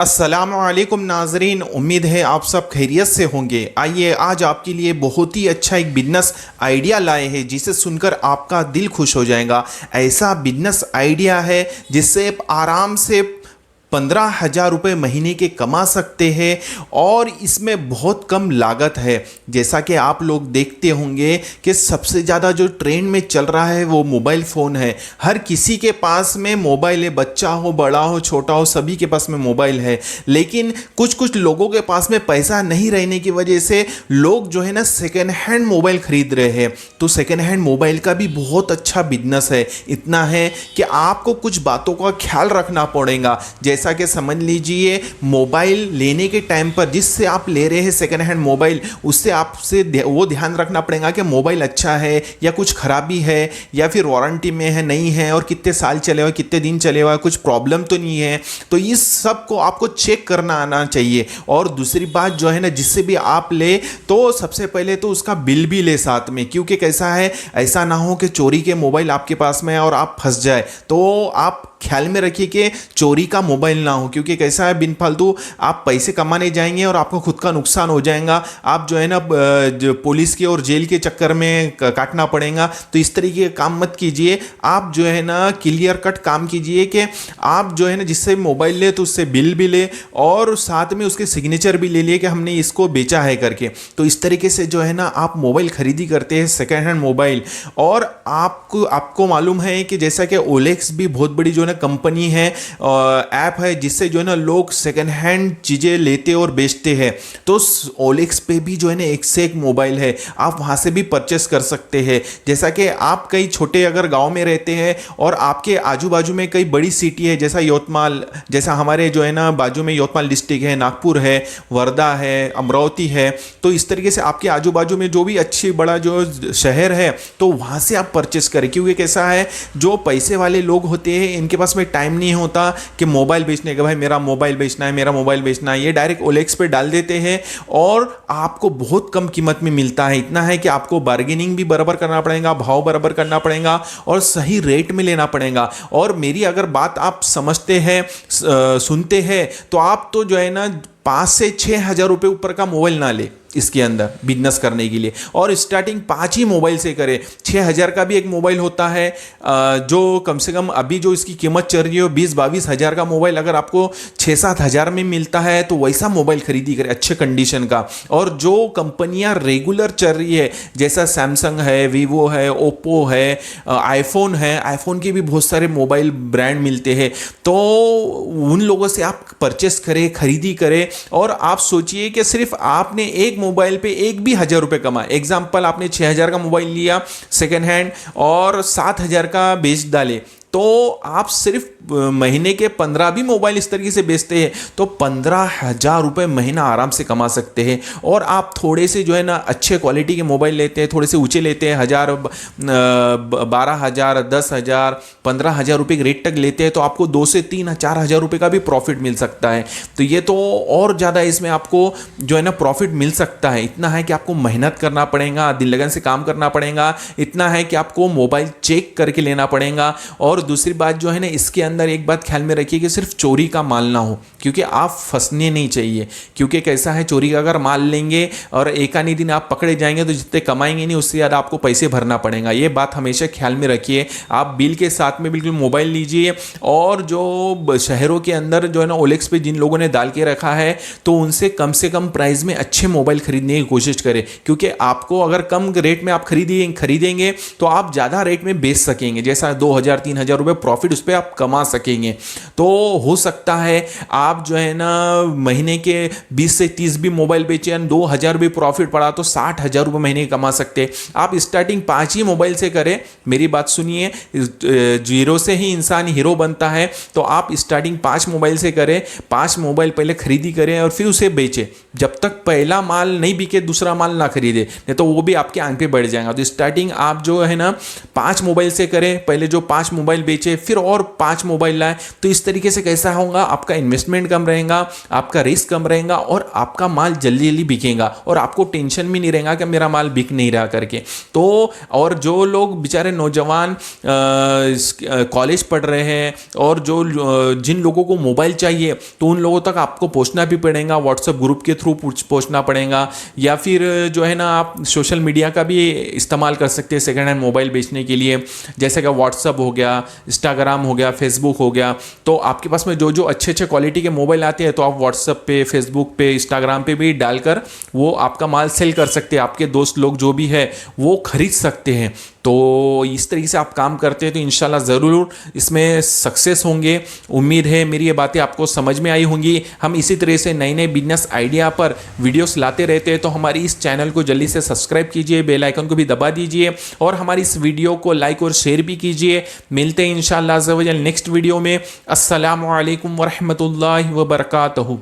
अस्सलामुअलैकुम नाजरीन, उम्मीद है आप सब खैरियत से होंगे। आइए आज आपके लिए बहुत ही अच्छा एक बिजनेस आइडिया लाए हैं जिसे सुनकर आपका दिल खुश हो जाएगा। ऐसा बिजनेस आइडिया है जिससे आप आराम से 15,000 रुपये महीने के कमा सकते हैं और इसमें बहुत कम लागत है। जैसा कि आप लोग देखते होंगे कि सबसे ज़्यादा जो ट्रेंड में चल रहा है वो मोबाइल फ़ोन है। हर किसी के पास में मोबाइल है, बच्चा हो, बड़ा हो, छोटा हो, सभी के पास में मोबाइल है। लेकिन कुछ कुछ लोगों के पास में पैसा नहीं रहने की वजह से लोग जो है ना सेकेंड हैंड मोबाइल खरीद रहे हैं। तो सेकेंड हैंड मोबाइल का भी बहुत अच्छा बिजनेस है। इतना है कि आपको कुछ बातों का ख्याल रखना पड़ेगा। जैसा कि समझ लीजिए, मोबाइल लेने के टाइम पर जिससे आप ले रहे हैं सेकेंड हैंड मोबाइल, उससे आपसे वो ध्यान रखना पड़ेगा कि मोबाइल अच्छा है या कुछ खराबी है या फिर वारंटी में है, नहीं है, और कितने साल चले हुए, कितने दिन चले हुए, कुछ प्रॉब्लम तो नहीं है। तो इस सब को आपको चेक करना आना चाहिए। और दूसरी बात जो है ना, जिससे भी आप ले तो सबसे पहले तो उसका बिल भी ले साथ में, क्योंकि कैसा है, ऐसा ना हो कि चोरी के मोबाइल आपके पास में है और आप फंस जाए। तो आप ख्याल में रखिए कि चोरी का मोबाइल ना हो, क्योंकि कैसा है, बिन फालतू आप पैसे कमाने जाएंगे और आपको खुद का नुकसान हो जाएगा। आप जो है ना जो पुलिस के और जेल के चक्कर में काटना पड़ेगा। तो इस तरीके का काम मत कीजिए। आप जो है ना क्लियर कट काम कीजिए कि आप जो है ना जिससे मोबाइल ले तो उससे बिल भी ले और साथ में उसके सिग्नेचर भी ले लिए कि हमने इसको बेचा है करके। तो इस तरीके से जो है ना आप मोबाइल खरीदी करते हैं सेकेंड हैंड मोबाइल। और आपको मालूम है कि जैसा कि ओलेक्स भी बहुत बड़ी जो कंपनी है, ऐप है, जिससे जो है ना लोग सेकेंड हैंड चीज़ें लेते और बेचते हैं। तो ओलेक्स पे भी जो है ना एक से एक मोबाइल है, आप वहाँ से भी परचेस कर सकते हैं। जैसा कि आप कई छोटे अगर गांव में रहते हैं और आपके आजू बाजू में कई बड़ी सिटी है, जैसा यवतमाल, जैसा हमारे जो है ना बाजू में यवतमाल डिस्ट्रिक्ट है, नागपुर है, वर्धा है, अमरावती है। तो इस तरीके से आपके आजू बाजू में जो भी अच्छी बड़ा जो शहर है तो वहाँ से आप परचेस करें। क्योंकि कैसा है, जो पैसे वाले लोग होते हैं इनके पास में टाइम नहीं होता कि मोबाइल बेचने का, भाई मेरा मोबाइल बेचना है, मेरा मोबाइल बेचना है। ये डायरेक्ट ओलेक्स पे डाल देते हैं और आपको बहुत कम कीमत में मिलता है। इतना है कि आपको बार्गेनिंग भी बराबर करना पड़ेगा, भाव बराबर करना पड़ेगा और सही रेट में लेना पड़ेगा। और मेरी अगर बात आप समझते हैं, सुनते हैं, तो आप तो जो है ना 5 से 6 हज़ार रुपये ऊपर का मोबाइल ना ले इसके अंदर बिजनेस करने के लिए। और स्टार्टिंग 5 ही मोबाइल से करें। 6 हज़ार का भी एक मोबाइल होता है जो कम से कम अभी जो इसकी कीमत चल रही है 20-22 हज़ार का मोबाइल अगर आपको 6-7 हज़ार में मिलता है तो वैसा मोबाइल खरीदी करें अच्छे कंडीशन का। और जो कंपनियां रेगुलर चल रही है, जैसा सैमसंग है, वीवो है, ओप्पो है, आईफोन है, आईफोन के भी बहुत सारे मोबाइल ब्रांड मिलते हैं। तो उन लोगों से आप परचेस करें, खरीदी करें। और आप सोचिए कि सिर्फ आपने एक मोबाइल पे एक भी 1,000 रुपये कमाए। एग्जाम्पल, आपने 6 हज़ार का मोबाइल लिया सेकेंड हैंड और 7 हज़ार का बेच डाले, तो आप सिर्फ महीने के 15 भी मोबाइल इस तरीके से बेचते हैं तो 15,000 रुपये महीना आराम से कमा सकते हैं। और आप थोड़े से जो है ना अच्छे क्वालिटी के मोबाइल लेते हैं, थोड़े से ऊंचे लेते हैं, 1,000, 12,000, 10,000, 15,000 रुपये के रेट तक लेते हैं तो आपको 2 से 3-4 हज़ार रुपये का भी प्रॉफिट मिल सकता है। तो ये तो और ज़्यादा इसमें आपको जो है ना प्रॉफिट मिल सकता है। इतना है कि आपको मेहनत करना पड़ेगा, दिल लगन से काम करना पड़ेगा। इतना है कि आपको मोबाइल चेक करके लेना पड़ेगा। और दूसरी बात जो है ना, इसके अंदर एक बात ख्याल में रखिए कि सिर्फ चोरी का माल ना हो, क्योंकि आप फंसने नहीं चाहिए। क्योंकि कैसा है, चोरी का अगर माल लेंगे और एक आनी दिन आप पकड़े जाएंगे तो जितने कमाएंगे नहीं उससे ज़्यादा आपको पैसे भरना पड़ेगा। ये बात हमेशा ख्याल में रखिए। आप बिल के साथ में बिल्कुल मोबाइल लीजिए। और जो शहरों के अंदर जो है ना ओलेक्स पे जिन लोगों ने डाल के रखा है तो उनसे कम प्राइस में अच्छे मोबाइल खरीदने की कोशिश करें। क्योंकि आपको अगर कम रेट में आप खरीदेंगे तो आप ज़्यादा रेट में बेच सकेंगे। जैसा 2,000-3,000 रुपये प्रॉफिट उस पर आप कमा सकेंगे। तो हो सकता है आप जो है ना महीने के 20 से 30 भी मोबाइल बेचे, 2,000 भी प्रॉफिट पड़ा तो 60,000 रुपये महीने कमा सकते हैं। आप स्टार्टिंग 5 ही मोबाइल से करें। मेरी बात सुनिए, जीरो से ही इंसान हीरो बनता है। तो आप स्टार्टिंग 5 मोबाइल से करें। 5 मोबाइल पहले खरीदी करें और फिर उसे बेचें। जब तक पहला माल नहीं बिके दूसरा माल ना खरीदे, नहीं तो वो भी आपके आंख पे बढ़ जाएगा। तो स्टार्टिंग आप जो है ना 5 मोबाइल से करें। पहले जो 5 मोबाइल मोबाइल बेचे, फिर और 5 मोबाइल लाए, तो इस तरीके से कैसा होगा, आपका इन्वेस्टमेंट कम रहेगा, आपका रिस्क कम रहेगा और आपका माल जल्दी जल्दी बिकेगा और आपको टेंशन भी नहीं रहेगा कि मेरा माल बिक नहीं रहा करके। तो और जो लोग बेचारे नौजवान कॉलेज पढ़ रहे हैं और जिन लोगों को मोबाइल चाहिए, तो उन लोगों तक आपको पहुंचना भी पड़ेगा, व्हाट्सएप ग्रुप के थ्रू पहुंचना पड़ेगा, या फिर जो है ना आप सोशल मीडिया का भी इस्तेमाल कर सकते हैं सेकेंड हैंड मोबाइल बेचने के लिए, जैसे कि व्हाट्सएप हो गया, इंस्टाग्राम हो गया, फेसबुक हो गया। तो आपके पास में जो जो अच्छे अच्छे क्वालिटी के मोबाइल आते हैं, तो आप व्हाट्सएप पे, फेसबुक पे, इंस्टाग्राम पे भी डालकर वो आपका माल सेल कर सकते हैं, आपके दोस्त लोग जो भी है वो खरीद सकते हैं। तो इस तरीके से आप काम करते हैं तो इंशाल्लाह ज़रूर इसमें सक्सेस होंगे। उम्मीद है मेरी ये बातें आपको समझ में आई होंगी। हम इसी तरह से नए नए बिजनेस आइडिया पर वीडियोस लाते रहते हैं, तो हमारी इस चैनल को जल्दी से सब्सक्राइब कीजिए, बेल आइकन को भी दबा दीजिए और हमारी इस वीडियो को लाइक और शेयर भी कीजिए। मिलते हैं इंशाल्लाह अज़्ज़ा व जल नेक्स्ट वीडियो में। अस्सलामु अलैकुम व रहमतुल्लाहि व बरकातहू।